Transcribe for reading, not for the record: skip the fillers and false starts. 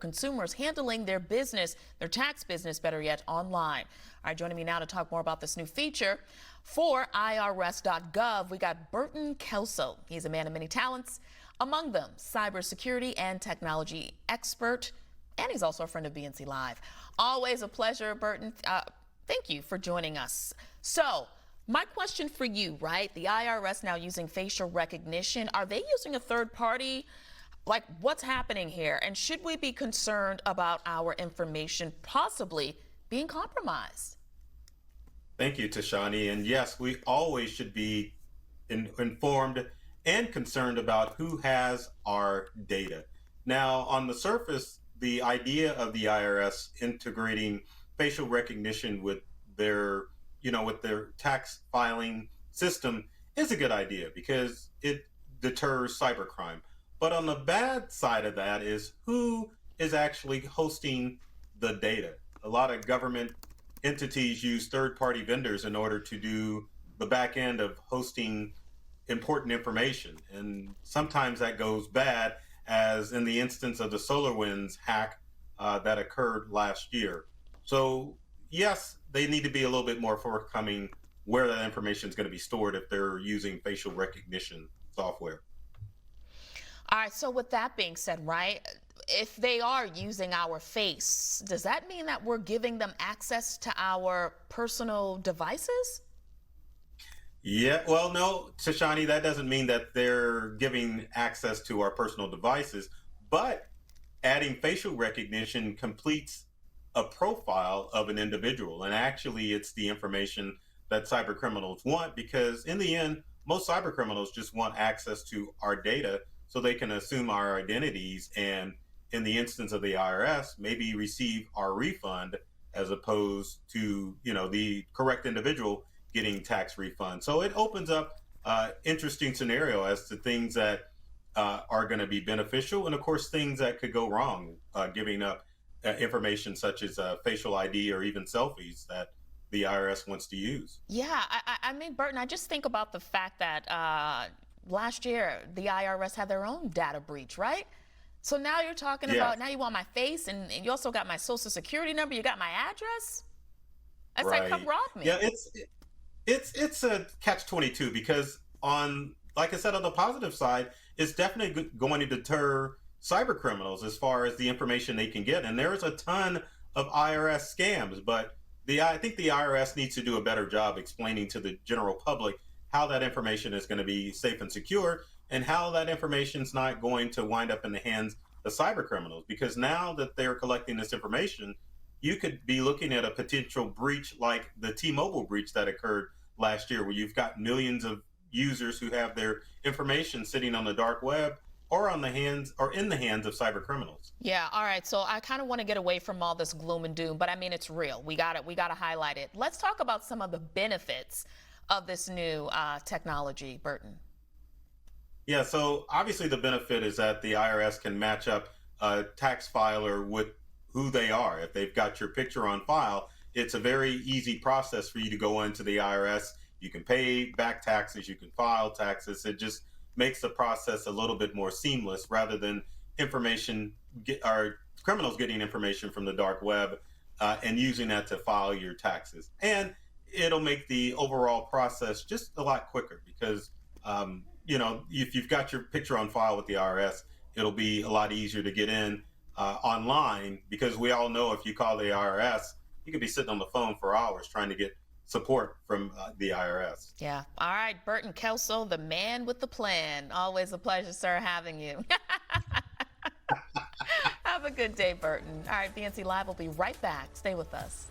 consumers handling their business, their tax business, better yet, online. All right, joining me now to talk more about this new feature for IRS.gov, we got Burton Kelso. He's a man of many talents, among them cybersecurity and technology expert, and he's also a friend of BNC Live. Always a pleasure, Burton. Thank you for joining us. So, my question for you, right? The IRS now using facial recognition. Are they using a third party? Like, what's happening here? And should we be concerned about our information possibly being compromised? Thank you, Tashani. And yes, we always should be informed and concerned about who has our data. Now, on the surface, the idea of the IRS integrating facial recognition with their tax filing system is a good idea because it deters cybercrime. But on the bad side of that is who is actually hosting the data. A lot of government entities use third-party vendors in order to do the back end of hosting important information. And sometimes that goes bad, as in the instance of the SolarWinds hack that occurred last year. So yes, they need to be a little bit more forthcoming where that information is going to be stored if they're using facial recognition software. All right, so with that being said, right, if they are using our face, does that mean that we're giving them access to our personal devices? Yeah, well, no, Tashani, that doesn't mean that they're giving access to our personal devices, but adding facial recognition completes a profile of an individual. And actually, it's the information that cyber criminals want, because in the end, most cyber criminals just want access to our data so they can assume our identities and, in the instance of the IRS, maybe receive our refund as opposed to, the correct individual getting tax refund. So it opens up interesting scenario as to things that are going to be beneficial, and of course things that could go wrong, giving up information such as facial ID or even selfies that the IRS wants to use. Yeah, I mean, Burton, I just think about the fact that last year the IRS had their own data breach, right? So now you're talking about, Yes, now you want my face, and you also got my social security number, you got my address? It's like, come right. rob Yeah, me. it's a catch-22 because, on like I said, on the positive side, it's definitely going to deter cyber criminals as far as the information they can get. And there's a ton of IRS scams, but I think the IRS needs to do a better job explaining to the general public how that information is going to be safe and secure, and how that information is not going to wind up in the hands of cyber criminals. Because now that they're collecting this information, you could be looking at a potential breach like the T-Mobile breach that occurred last year, where you've got millions of users who have their information sitting on the dark web or on the hands or in the hands of cyber criminals. Yeah, all right. So I kind of want to get away from all this gloom and doom, but I mean, it's real. We got to highlight it. Let's talk about some of the benefits of this new technology, Burton. Yeah, so obviously the benefit is that the IRS can match up a tax filer with who they are. If they've got your picture on file, it's a very easy process for you to go into the IRS. You can pay back taxes, you can file taxes. It just makes the process a little bit more seamless, rather than or criminals getting information from the dark web and using that to file your taxes. And it'll make the overall process just a lot quicker because, if you've got your picture on file with the IRS, it'll be a lot easier to get in online, because we all know if you call the IRS, you could be sitting on the phone for hours trying to get support from the IRS. Yeah. All right, Burton Kelso, the man with the plan. Always a pleasure, sir, having you. Have a good day, Burton. All right, BNC Live will be right back. Stay with us.